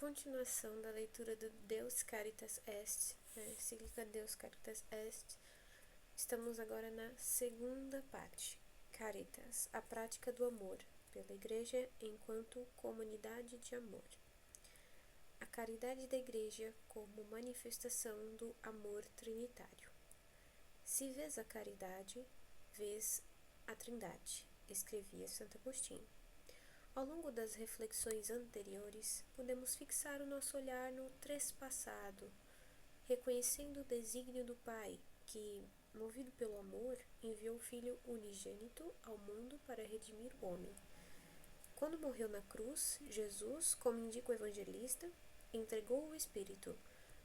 continuação da leitura do Deus Caritas Est, encíclica Deus Caritas Est. Estamos agora na segunda parte, Caritas, a prática do amor, pela Igreja enquanto comunidade de amor. A caridade da Igreja como manifestação do amor trinitário. Se vês a caridade, vês a Trindade, escrevia Santo Agostinho. Ao longo das reflexões anteriores, podemos fixar o nosso olhar no trespassado, reconhecendo o desígnio do Pai, que, movido pelo amor, enviou o Filho unigênito ao mundo para redimir o homem. Quando morreu na cruz, Jesus, como indica o evangelista, entregou o Espírito,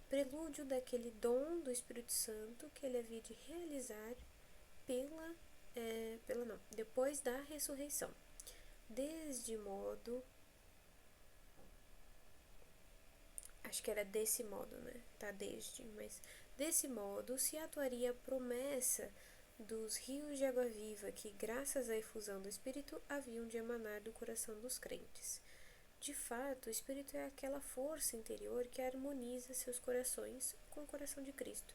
prelúdio daquele dom do Espírito Santo que ele havia de realizar depois da ressurreição. Desse modo, se atuaria a promessa dos rios de água viva que, graças à efusão do Espírito, haviam de emanar do coração dos crentes. De fato, o Espírito é aquela força interior que harmoniza seus corações com o coração de Cristo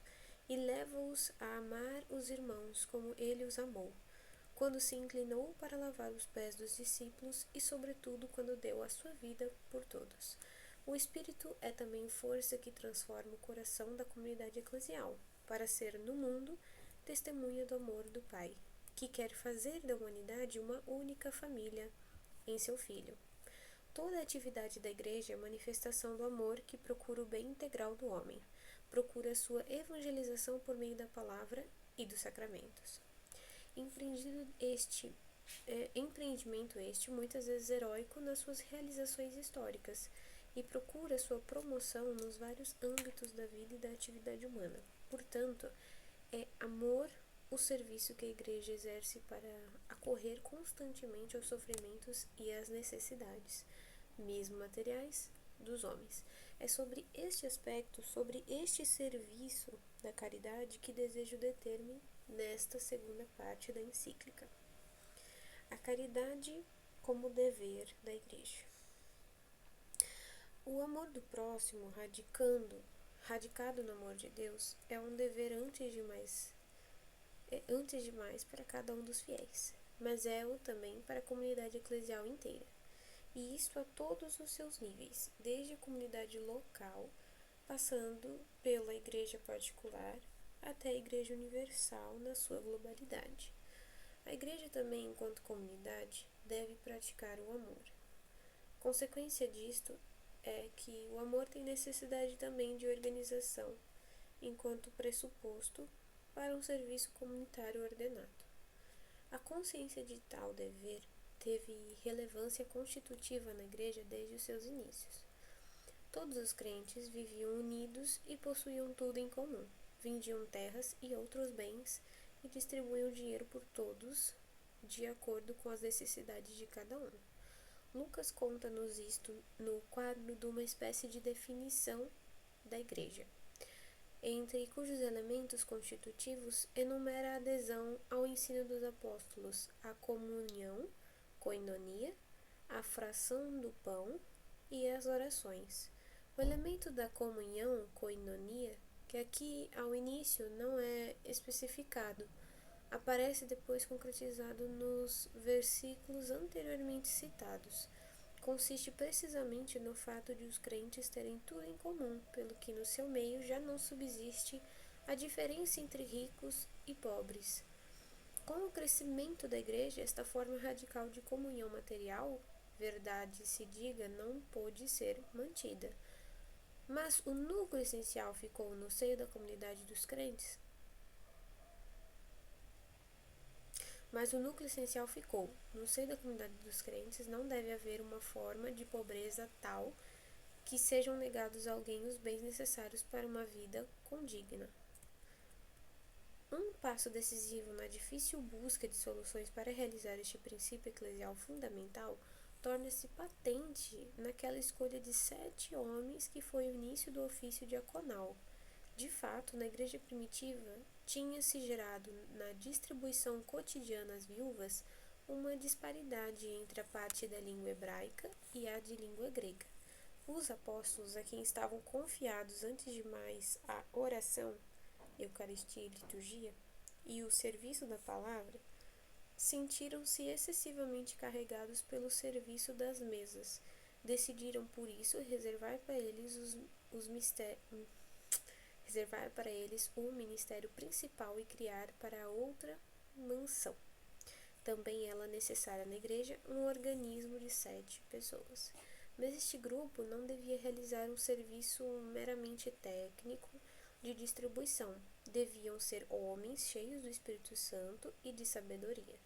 e leva-os a amar os irmãos como ele os amou, quando se inclinou para lavar os pés dos discípulos e, sobretudo, quando deu a sua vida por todos. O Espírito é também força que transforma o coração da comunidade eclesial, para ser, no mundo, testemunha do amor do Pai, que quer fazer da humanidade uma única família em seu Filho. Toda a atividade da Igreja é manifestação do amor que procura o bem integral do homem, procura a sua evangelização por meio da palavra e dos sacramentos. Empreendimento este muitas vezes heróico nas suas realizações históricas e procura sua promoção nos vários âmbitos da vida e da atividade humana. Portanto, é amor o serviço que a Igreja exerce para acorrer constantemente aos sofrimentos e às necessidades, mesmo materiais, dos homens. É sobre este aspecto, sobre este serviço da caridade que desejo deter-me nesta segunda parte da encíclica. A caridade como dever da Igreja. O amor do próximo, radicado no amor de Deus, é um dever antes de mais para cada um dos fiéis, mas é-o também para a comunidade eclesial inteira, e isto a todos os seus níveis, desde a comunidade local, passando pela igreja particular, até a Igreja Universal na sua globalidade. A Igreja também, enquanto comunidade, deve praticar o amor. Consequência disto é que o amor tem necessidade também de organização, enquanto pressuposto para um serviço comunitário ordenado. A consciência de tal dever teve relevância constitutiva na Igreja desde os seus inícios. Todos os crentes viviam unidos e possuíam tudo em comum. Vendiam terras e outros bens e distribuíam dinheiro por todos, de acordo com as necessidades de cada um. Lucas conta-nos isto no quadro de uma espécie de definição da Igreja, entre cujos elementos constitutivos enumera a adesão ao ensino dos apóstolos, a comunhão, koinonia, a fração do pão e as orações. O elemento da comunhão, koinonia, que aqui ao início não é especificado, aparece depois concretizado nos versículos anteriormente citados. Consiste precisamente no fato de os crentes terem tudo em comum, pelo que no seu meio já não subsiste a diferença entre ricos e pobres. Com o crescimento da Igreja, esta forma radical de comunhão material, verdade se diga, não pôde ser mantida. Mas o núcleo essencial ficou no seio da comunidade dos crentes. Não deve haver uma forma de pobreza tal que sejam negados a alguém os bens necessários para uma vida condigna. Um passo decisivo na difícil busca de soluções para realizar este princípio eclesial fundamental torna-se patente naquela escolha de 7 homens que foi o início do ofício diaconal. De fato, na Igreja primitiva, tinha-se gerado na distribuição cotidiana às viúvas uma disparidade entre a parte da língua hebraica e a de língua grega. Os apóstolos, a quem estavam confiados antes de mais a oração, Eucaristia e liturgia, e o serviço da palavra, sentiram-se excessivamente carregados pelo serviço das mesas. Decidiram, por isso, reservar para eles o ministério principal e criar para outra mansão, também ela necessária na igreja, um organismo de 7 pessoas. Mas este grupo não devia realizar um serviço meramente técnico de distribuição. Deviam ser homens cheios do Espírito Santo e de sabedoria.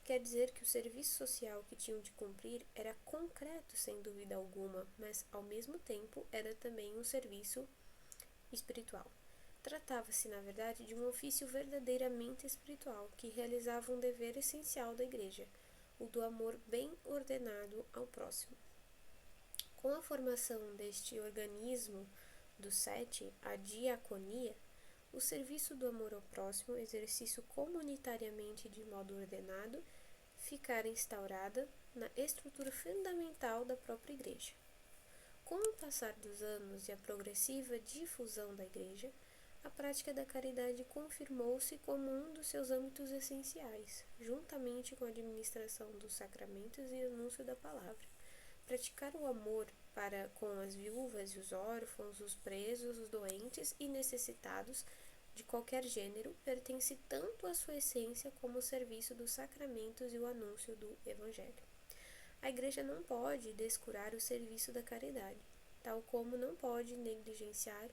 Quer dizer que o serviço social que tinham de cumprir era concreto, sem dúvida alguma, mas ao mesmo tempo era também um serviço espiritual. Tratava-se, na verdade, de um ofício verdadeiramente espiritual, que realizava um dever essencial da Igreja, o do amor bem ordenado ao próximo. Com a formação deste organismo dos 7, a diaconia, o serviço do amor ao próximo, exercício comunitariamente de modo ordenado, ficara instaurada na estrutura fundamental da própria Igreja. Com o passar dos anos e a progressiva difusão da Igreja, a prática da caridade confirmou-se como um dos seus âmbitos essenciais, juntamente com a administração dos sacramentos e o anúncio da palavra. Praticar o amor com as viúvas e os órfãos, os presos, os doentes e necessitados de qualquer gênero pertence tanto à sua essência como o serviço dos sacramentos e o anúncio do Evangelho. A Igreja não pode descurar o serviço da caridade, tal como não pode negligenciar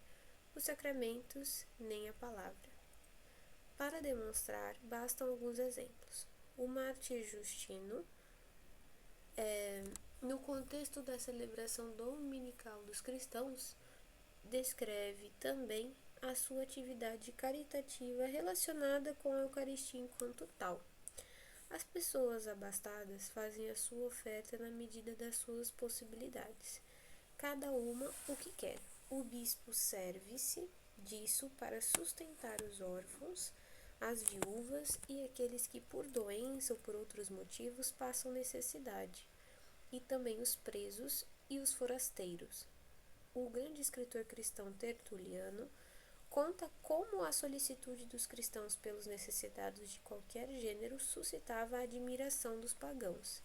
os sacramentos nem a palavra. Para demonstrar, bastam alguns exemplos. O mártir Justino, no contexto da celebração dominical dos cristãos, descreve também a sua atividade caritativa relacionada com a Eucaristia enquanto tal. As pessoas abastadas fazem a sua oferta na medida das suas possibilidades, cada uma o que quer. O bispo serve-se disso para sustentar os órfãos, as viúvas e aqueles que por doença ou por outros motivos passam necessidade, e também os presos e os forasteiros. O grande escritor cristão Tertuliano conta como a solicitude dos cristãos pelos necessitados de qualquer gênero suscitava a admiração dos pagãos.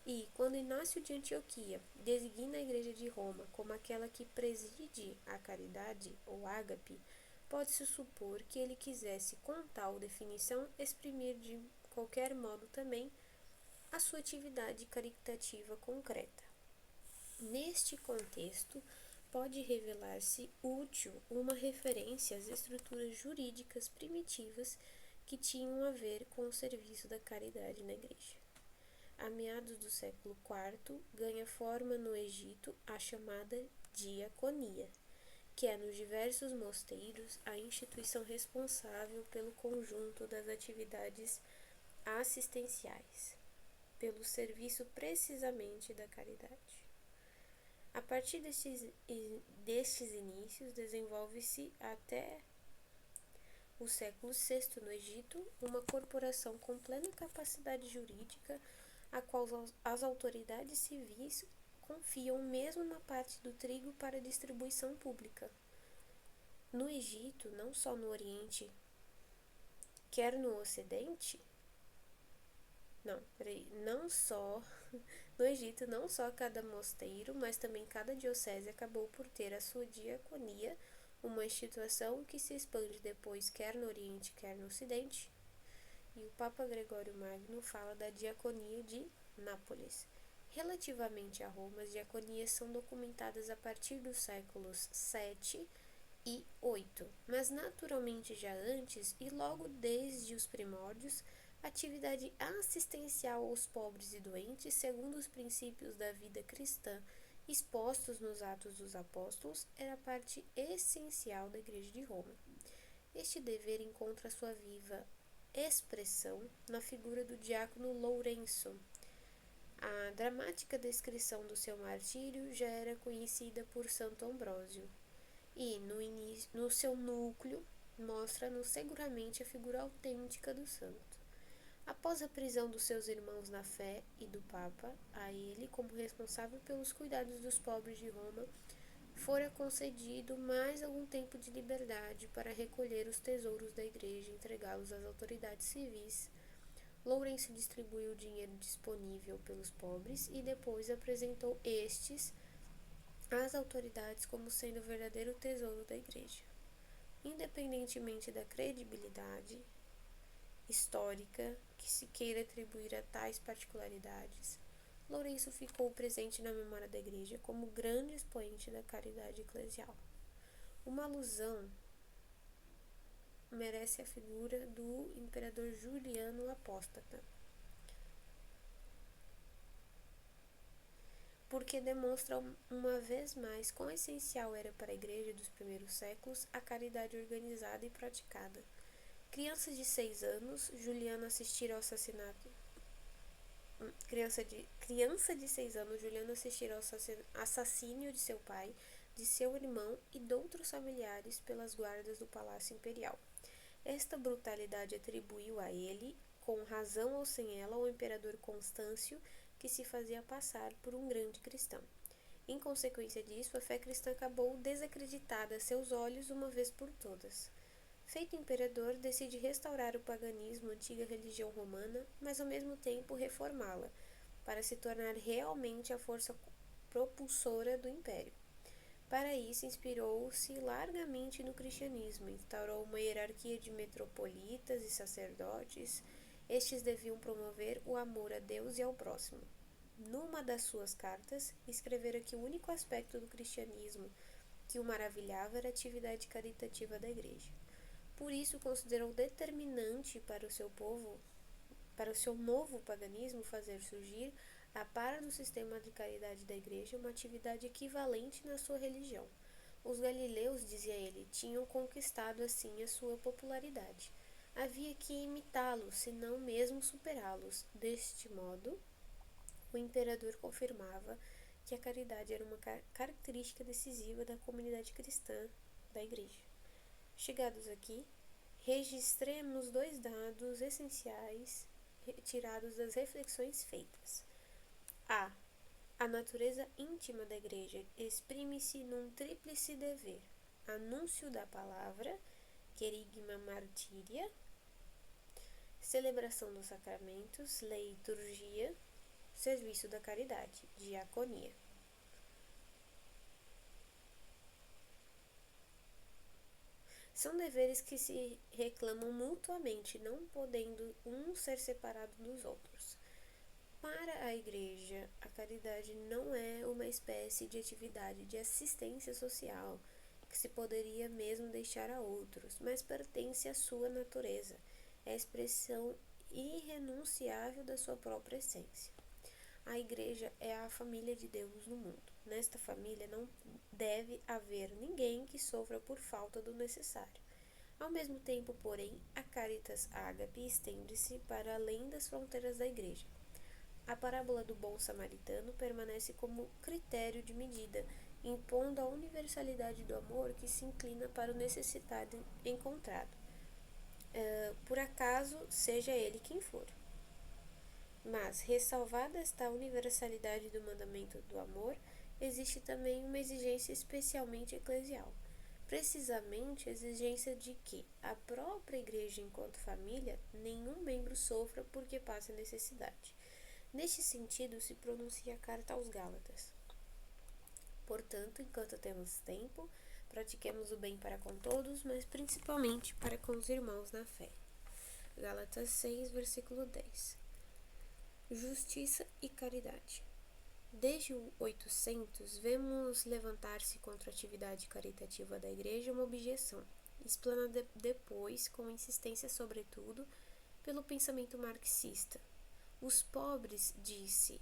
E, quando Inácio de Antioquia designa a Igreja de Roma como aquela que preside a caridade, ou ágape, pode-se supor que ele quisesse, com tal definição, exprimir de qualquer modo também a sua atividade caritativa concreta. Neste contexto, pode revelar-se útil uma referência às estruturas jurídicas primitivas que tinham a ver com o serviço da caridade na Igreja. A meados do século IV, ganha forma no Egito a chamada diaconia, que é nos diversos mosteiros a instituição responsável pelo conjunto das atividades assistenciais, pelo serviço precisamente da caridade. A partir destes inícios, desenvolve-se até o século VI no Egito uma corporação com plena capacidade jurídica, a qual as autoridades civis confiam mesmo uma parte do trigo para distribuição pública. No Egito, não só no Oriente, quer no Ocidente, no Egito, não só cada mosteiro, mas também cada diocese acabou por ter a sua diaconia, uma instituição que se expande depois quer no Oriente, quer no Ocidente. E o Papa Gregório Magno fala da diaconia de Nápoles. Relativamente a Roma, as diaconias são documentadas a partir dos séculos VII e VIII, mas naturalmente já antes e logo desde os primórdios, a atividade assistencial aos pobres e doentes, segundo os princípios da vida cristã expostos nos Atos dos Apóstolos, era parte essencial da Igreja de Roma. Este dever encontra sua viva expressão na figura do diácono Lourenço. A dramática descrição do seu martírio já era conhecida por Santo Ambrósio e, no seu núcleo, mostra-nos seguramente a figura autêntica do santo. Após a prisão dos seus irmãos na fé e do Papa, a ele, como responsável pelos cuidados dos pobres de Roma, fora concedido mais algum tempo de liberdade para recolher os tesouros da igreja e entregá-los às autoridades civis. Lourenço distribuiu o dinheiro disponível pelos pobres e depois apresentou estes às autoridades como sendo o verdadeiro tesouro da igreja. Independentemente da credibilidade histórica que se queira atribuir a tais particularidades, Lourenço ficou presente na memória da igreja como grande expoente da caridade eclesial. Uma alusão merece a figura do imperador Juliano Apóstata, porque demonstra uma vez mais quão essencial era para a igreja dos primeiros séculos a caridade organizada e praticada. Criança de 6 anos, Juliano assistira ao assassinato. Criança de 6 anos, Juliano assistira ao assassínio de seu pai, de seu irmão e de outros familiares pelas guardas do Palácio Imperial. Esta brutalidade atribuiu a ele, com razão ou sem ela, ao imperador Constâncio, que se fazia passar por um grande cristão. Em consequência disso, a fé cristã acabou desacreditada a seus olhos uma vez por todas. Feito imperador, decide restaurar o paganismo, a antiga religião romana, mas ao mesmo tempo reformá-la, para se tornar realmente a força propulsora do império. Para isso, inspirou-se largamente no cristianismo, instaurou uma hierarquia de metropolitas e sacerdotes. Estes deviam promover o amor a Deus e ao próximo. Numa das suas cartas, escrevera que o único aspecto do cristianismo que o maravilhava era a atividade caritativa da igreja. Por isso, considerou determinante para o seu povo, para o seu novo paganismo, fazer surgir, a par do sistema de caridade da igreja, uma atividade equivalente na sua religião. Os galileus, dizia ele, tinham conquistado assim a sua popularidade. Havia que imitá-los, se não mesmo superá-los. Deste modo, o imperador confirmava que a caridade era uma característica decisiva da comunidade cristã da igreja. Chegados aqui, registremos 2 dados essenciais retirados das reflexões feitas. A natureza íntima da igreja exprime-se num tríplice dever: anúncio da palavra, querigma martíria, celebração dos sacramentos, liturgia, serviço da caridade, diaconia. São deveres que se reclamam mutuamente, não podendo um ser separado dos outros. Para a igreja, a caridade não é uma espécie de atividade de assistência social que se poderia mesmo deixar a outros, mas pertence à sua natureza, é a expressão irrenunciável da sua própria essência. A igreja é a família de Deus no mundo. Nesta família não deve haver ninguém que sofra por falta do necessário. Ao mesmo tempo, porém, a Caritas Ágape estende-se para além das fronteiras da igreja. A parábola do bom samaritano permanece como critério de medida, impondo a universalidade do amor que se inclina para o necessitado encontrado, por acaso seja ele quem for. Mas, ressalvada esta universalidade do mandamento do amor, existe também uma exigência especialmente eclesial. Precisamente a exigência de que a própria igreja, enquanto família, nenhum membro sofra porque passa necessidade. Neste sentido se pronuncia a carta aos Gálatas. Portanto, enquanto temos tempo, pratiquemos o bem para com todos, mas principalmente para com os irmãos na fé. Gálatas 6, versículo 10. Justiça e caridade. Desde o 800, vemos levantar-se contra a atividade caritativa da igreja uma objeção, explanada depois com insistência sobretudo pelo pensamento marxista. Os pobres, disse,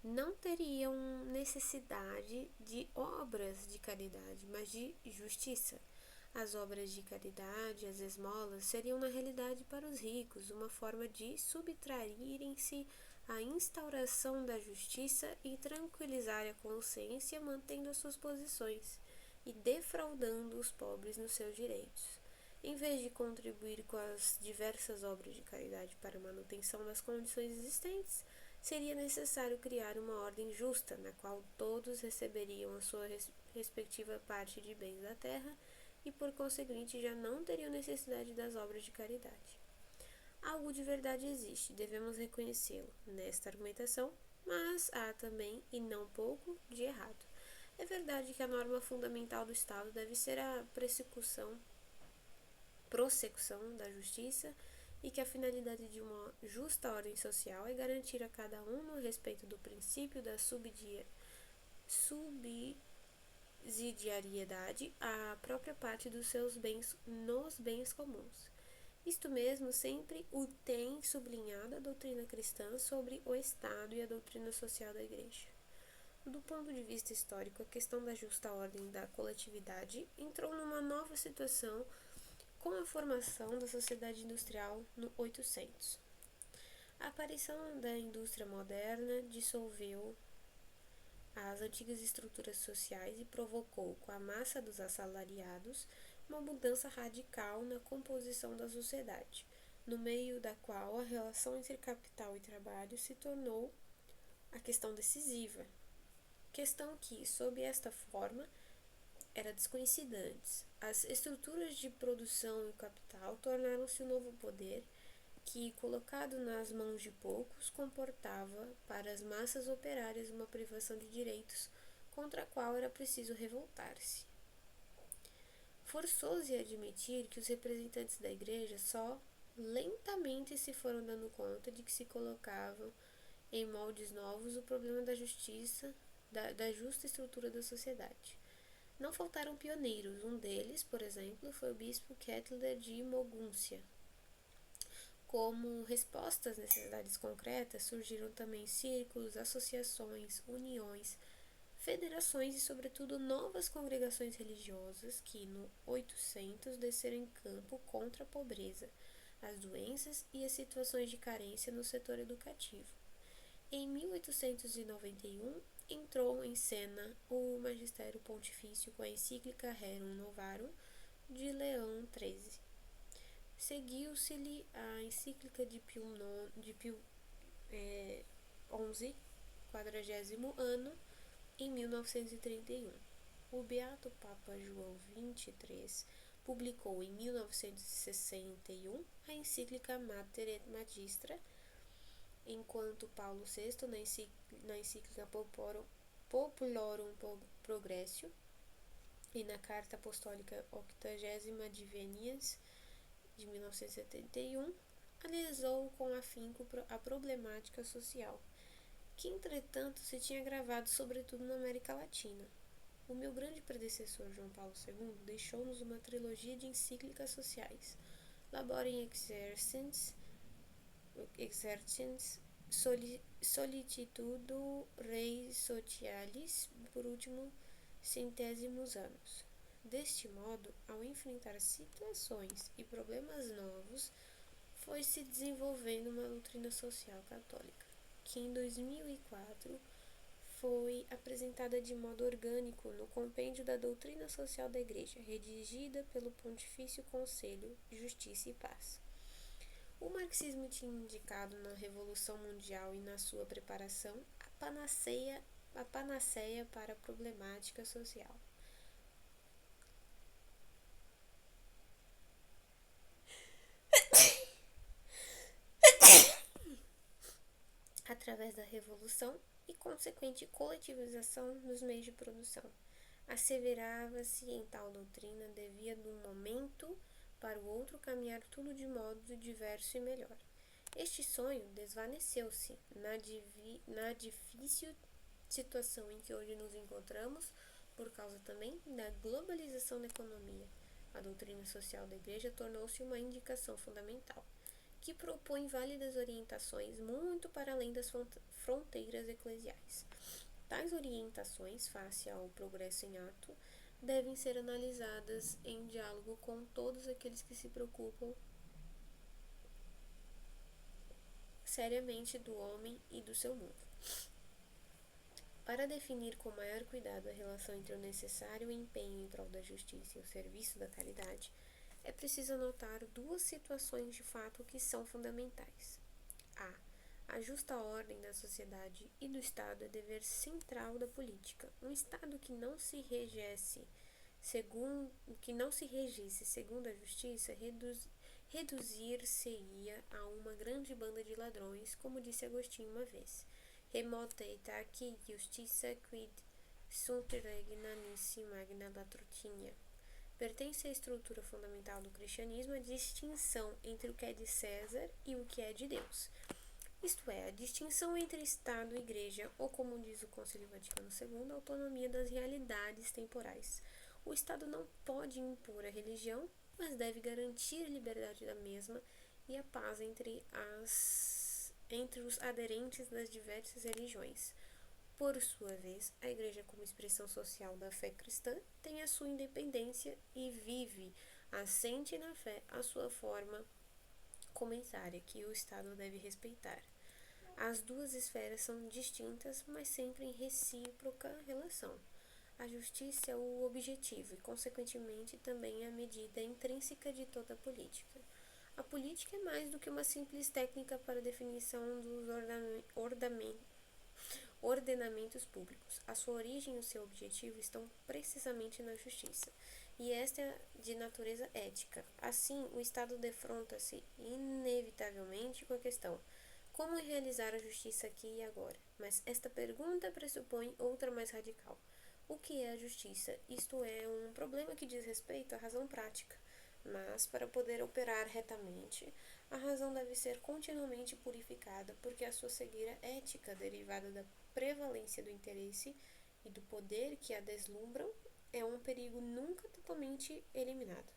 não teriam necessidade de obras de caridade, mas de justiça. As obras de caridade, as esmolas, seriam na realidade para os ricos uma forma de subtraírem-se a instauração da justiça e tranquilizar a consciência mantendo as suas posições e defraudando os pobres nos seus direitos. Em vez de contribuir com as diversas obras de caridade para a manutenção das condições existentes, seria necessário criar uma ordem justa, na qual todos receberiam a sua respectiva parte de bens da terra e, por conseguinte, já não teriam necessidade das obras de caridade. Algo de verdade existe, devemos reconhecê-lo nesta argumentação, mas há também, e não pouco, de errado. É verdade que a norma fundamental do Estado deve ser a prossecução da justiça e que a finalidade de uma justa ordem social é garantir a cada um, no respeito do princípio da subsidiariedade, a própria parte dos seus bens nos bens comuns. Isto mesmo sempre o tem sublinhado a doutrina cristã sobre o Estado e a doutrina social da Igreja. Do ponto de vista histórico, a questão da justa ordem da coletividade entrou numa nova situação com a formação da sociedade industrial no 800. A aparição da indústria moderna dissolveu as antigas estruturas sociais e provocou, com a massa dos assalariados, uma mudança radical na composição da sociedade, no meio da qual a relação entre capital e trabalho se tornou a questão decisiva, questão que, sob esta forma, era desconhecida antes. As estruturas de produção e o capital tornaram-se o novo poder que, colocado nas mãos de poucos, comportava para as massas operárias uma privação de direitos contra a qual era preciso revoltar-se. Forçou-se a admitir que os representantes da Igreja só lentamente se foram dando conta de que se colocavam em moldes novos o problema da justiça, da justa estrutura da sociedade. Não faltaram pioneiros. Um deles, por exemplo, foi o bispo Kettler de Mogúncia. Como resposta às necessidades concretas, surgiram também círculos, associações, uniões, federações e, sobretudo, novas congregações religiosas que, no 800, desceram em campo contra a pobreza, as doenças e as situações de carência no setor educativo. Em 1891, entrou em cena o magistério pontifício com a encíclica Rerum Novarum de Leão XIII. Seguiu-se-lhe a encíclica de Pio XI, 40º ano, em 1931. O Beato Papa João XXIII publicou em 1961 a encíclica Mater et Magistra, enquanto Paulo VI, na encíclica Populorum Progressio e na Carta Apostólica 80 Divinias, de 1971, analisou com afinco a problemática social, que entretanto se tinha agravado sobretudo na América Latina. O meu grande predecessor, João Paulo II, deixou-nos uma trilogia de encíclicas sociais, Laborem Exercens, Solicitudo Rei Socialis, por último, centésimos anos. Deste modo, ao enfrentar situações e problemas novos, foi se desenvolvendo uma doutrina social católica, que em 2004 foi apresentada de modo orgânico no Compêndio da Doutrina Social da Igreja, redigida pelo Pontifício Conselho de Justiça e Paz. O marxismo tinha indicado na Revolução Mundial e na sua preparação a panaceia para a problemática social. Através da revolução e consequente coletivização dos meios de produção. Asseverava-se em tal doutrina devia de um momento para o outro caminhar tudo de modo diverso e melhor. Este sonho desvaneceu-se na difícil situação em que hoje nos encontramos, por causa também da globalização da economia. A doutrina social da Igreja tornou-se uma indicação fundamental, que propõe válidas orientações muito para além das fronteiras eclesiais. Tais orientações, face ao progresso em ato, devem ser analisadas em diálogo com todos aqueles que se preocupam seriamente do homem e do seu mundo. Para definir com maior cuidado a relação entre o necessário empenho em prol da justiça e o serviço da caridade, é preciso anotar duas situações de fato que são fundamentais. A justa ordem da sociedade e do Estado é dever central da política. Um Estado que não se regesse segundo a justiça, reduzir-se-ia a uma grande banda de ladrões, como disse Agostinho uma vez. Remota etaque justitia quid sunt regna nisi magna latrotinia. Pertence à estrutura fundamental do cristianismo a distinção entre o que é de César e o que é de Deus. Isto é, a distinção entre Estado e Igreja, ou como diz o Concílio Vaticano II, a autonomia das realidades temporais. O Estado não pode impor a religião, mas deve garantir a liberdade da mesma e a paz entre os aderentes das diversas religiões. Por sua vez, a Igreja, como expressão social da fé cristã, tem a sua independência e vive, assente na fé, a sua forma comentária, que o Estado deve respeitar. As duas esferas são distintas, mas sempre em recíproca relação. A justiça é o objetivo e, consequentemente, também a medida intrínseca de toda a política. A política é mais do que uma simples técnica para a definição dos ordenamentos públicos. A sua origem e o seu objetivo estão precisamente na justiça, e esta é de natureza ética. Assim, o Estado defronta-se inevitavelmente com a questão: como realizar a justiça aqui e agora? Mas esta pergunta pressupõe outra mais radical. O que é a justiça? Isto é um problema que diz respeito à razão prática. Mas, para poder operar retamente, a razão deve ser continuamente purificada, porque a sua cegueira ética, derivada da prevalência do interesse e do poder que a deslumbram, é um perigo nunca totalmente eliminado.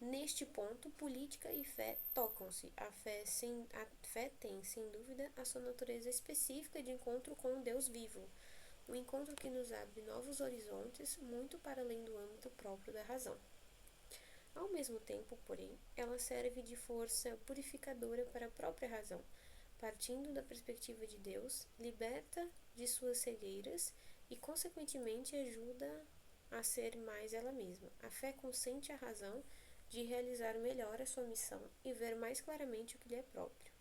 Neste ponto, política e fé tocam-se. A fé tem, sem dúvida, a sua natureza específica de encontro com o Deus vivo, um encontro que nos abre novos horizontes, muito para além do âmbito próprio da razão. Ao mesmo tempo, porém, ela serve de força purificadora para a própria razão, partindo da perspectiva de Deus, liberta de suas cegueiras e, consequentemente, ajuda a ser mais ela mesma. A fé consente à razão de realizar melhor a sua missão e ver mais claramente o que lhe é próprio.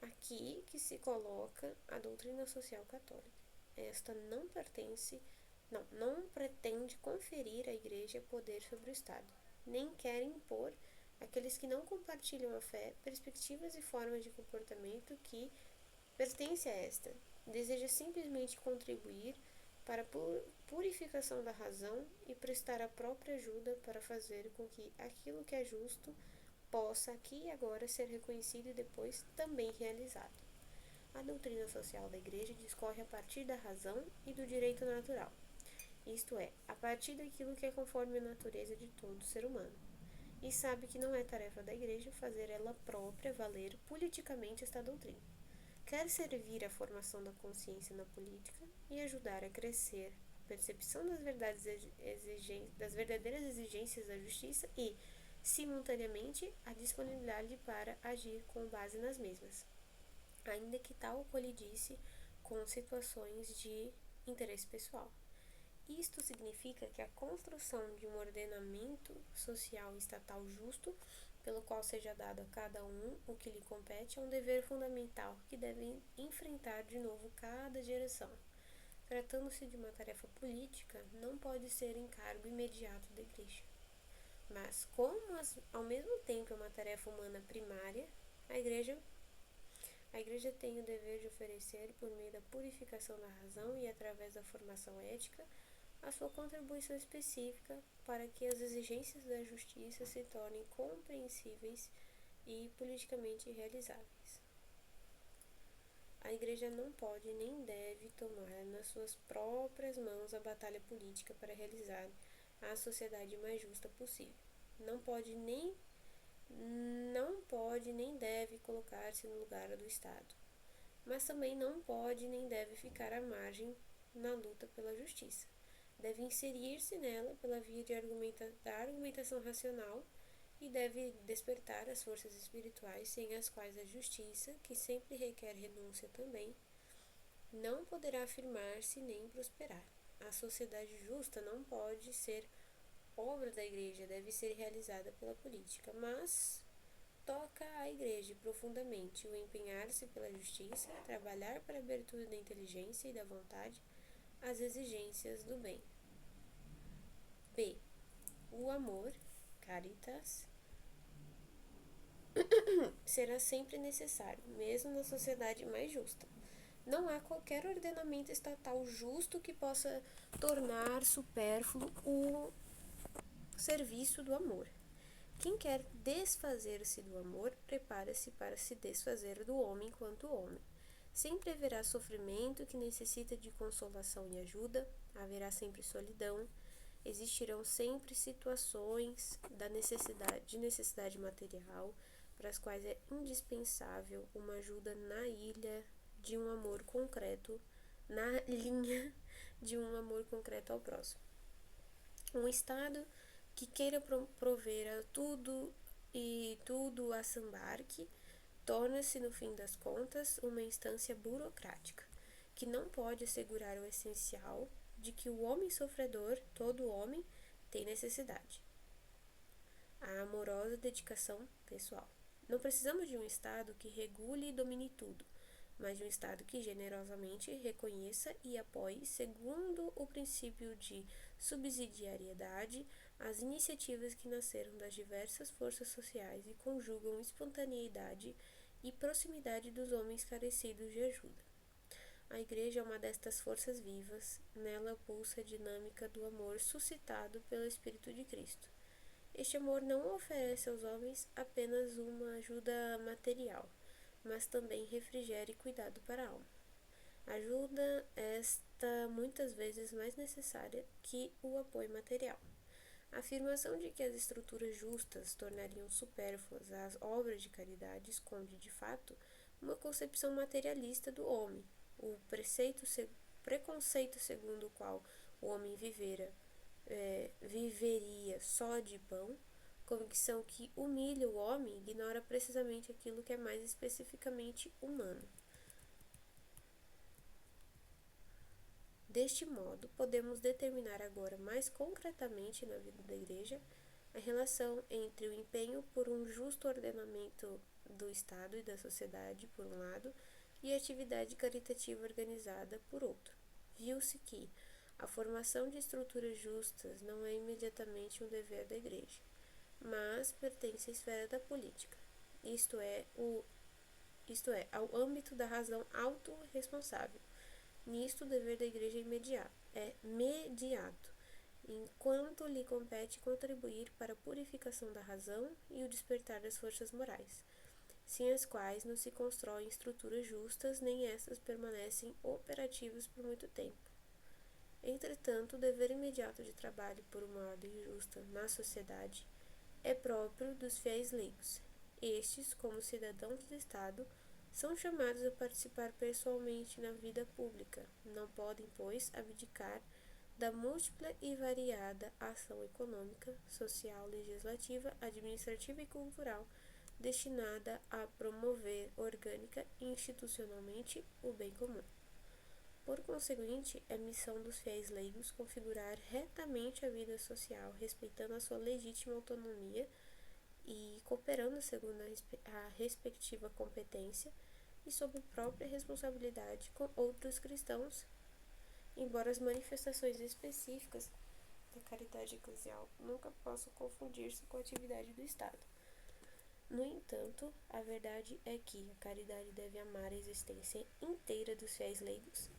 Aqui que se coloca a doutrina social católica. Esta não pretende conferir à Igreja poder sobre o Estado, nem quer impor àqueles que não compartilham a fé perspectivas e formas de comportamento que pertencem a esta. Deseja simplesmente contribuir para a purificação da razão e prestar a própria ajuda para fazer com que aquilo que é justo possa aqui e agora ser reconhecido e depois também realizado. A doutrina social da Igreja discorre a partir da razão e do direito natural, isto é, a partir daquilo que é conforme a natureza de todo ser humano, e sabe que não é tarefa da Igreja fazer ela própria valer politicamente esta doutrina. Quer servir à formação da consciência na política e ajudar a crescer a percepção das verdadeiras exigências da justiça e, simultaneamente, a disponibilidade para agir com base nas mesmas, ainda que tal colidisse com situações de interesse pessoal. Isto significa que a construção de um ordenamento social e estatal justo, pelo qual seja dado a cada um o que lhe compete, é um dever fundamental que deve enfrentar de novo cada geração. Tratando-se de uma tarefa política, não pode ser encargo imediato da Igreja. Mas, como ao mesmo tempo é uma tarefa humana primária, a Igreja tem o dever de oferecer, por meio da purificação da razão e através da formação ética, a sua contribuição específica para que as exigências da justiça se tornem compreensíveis e politicamente realizáveis. A Igreja não pode nem deve tomar nas suas próprias mãos a batalha política para realizar a sociedade mais justa possível. Não pode nem deve colocar-se no lugar do Estado, mas também não pode nem deve ficar à margem na luta pela justiça. Deve inserir-se nela pela via da argumentação racional e deve despertar as forças espirituais sem as quais a justiça, que sempre requer renúncia também, não poderá afirmar-se nem prosperar. A sociedade justa não pode ser obra da igreja deve ser realizada pela política, mas toca à igreja profundamente o empenhar-se pela justiça, trabalhar para a abertura da inteligência e da vontade às exigências do bem. B. O amor, caritas, será sempre necessário, mesmo na sociedade mais justa. Não há qualquer ordenamento estatal justo que possa tornar supérfluo o serviço do amor. Quem quer desfazer-se do amor, prepara-se para se desfazer do homem enquanto homem. Sempre haverá sofrimento que necessita de consolação e ajuda, haverá sempre solidão, existirão sempre situações de necessidade material, para as quais é indispensável uma ajuda na ilha de um amor concreto, na linha de um amor concreto ao próximo. Um Estado que queira prover a tudo e tudo a sambarque, torna-se, no fim das contas, uma instância burocrática, que não pode assegurar o essencial de que o homem sofredor, todo homem, tem necessidade: a amorosa dedicação pessoal. Não precisamos de um Estado que regule e domine tudo, mas de um Estado que generosamente reconheça e apoie, segundo o princípio de subsidiariedade, as iniciativas que nasceram das diversas forças sociais e conjugam espontaneidade e proximidade dos homens carecidos de ajuda. A Igreja é uma destas forças vivas, nela pulsa a dinâmica do amor suscitado pelo Espírito de Cristo. Este amor não oferece aos homens apenas uma ajuda material, mas também refrigério e cuidado para a alma. Ajuda esta muitas vezes mais necessária que o apoio material. A afirmação de que as estruturas justas tornariam supérfluas as obras de caridade esconde, de fato, uma concepção materialista do homem. O preconceito segundo o qual o homem viveria só de pão, convicção que humilha o homem, ignora precisamente aquilo que é mais especificamente humano. Deste modo, podemos determinar agora mais concretamente na vida da Igreja a relação entre o empenho por um justo ordenamento do Estado e da sociedade, por um lado, e a atividade caritativa organizada, por outro. Viu-se que a formação de estruturas justas não é imediatamente um dever da Igreja, mas pertence à esfera da política, isto é, ao âmbito da razão autorresponsável. Nisto, o dever da Igreja é mediato, enquanto lhe compete contribuir para a purificação da razão e o despertar das forças morais, sem as quais não se constroem estruturas justas, nem estas permanecem operativas por muito tempo. Entretanto, o dever imediato de trabalho por uma ordem justa na sociedade é próprio dos fiéis leigos. Estes, como cidadãos do Estado, são chamados a participar pessoalmente na vida pública. Não podem, pois, abdicar da múltipla e variada ação econômica, social, legislativa, administrativa e cultural, destinada a promover orgânica e institucionalmente o bem comum. Por conseguinte, é missão dos fiéis leigos configurar retamente a vida social, respeitando a sua legítima autonomia e cooperando segundo a respectiva competência e sob própria responsabilidade com outros cristãos, embora as manifestações específicas da caridade eclesial nunca possam confundir-se com a atividade do Estado. No entanto, a verdade é que a caridade deve amar a existência inteira dos fiéis leigos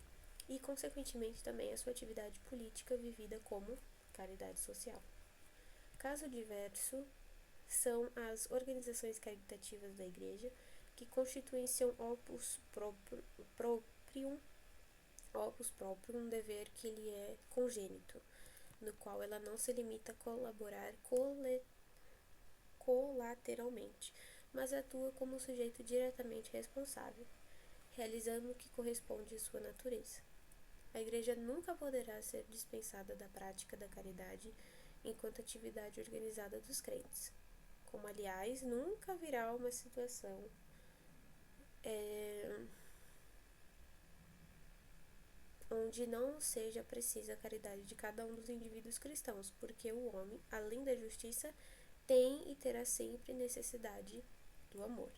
e, consequentemente, também a sua atividade política vivida como caridade social. Caso diverso são as organizações caritativas da Igreja, que constituem seu opus próprio, um dever que lhe é congênito, no qual ela não se limita a colaborar colateralmente, mas atua como sujeito diretamente responsável, realizando o que corresponde à sua natureza. A Igreja nunca poderá ser dispensada da prática da caridade enquanto atividade organizada dos crentes, como, aliás, nunca haverá uma situação onde não seja precisa a caridade de cada um dos indivíduos cristãos, porque o homem, além da justiça, tem e terá sempre necessidade do amor.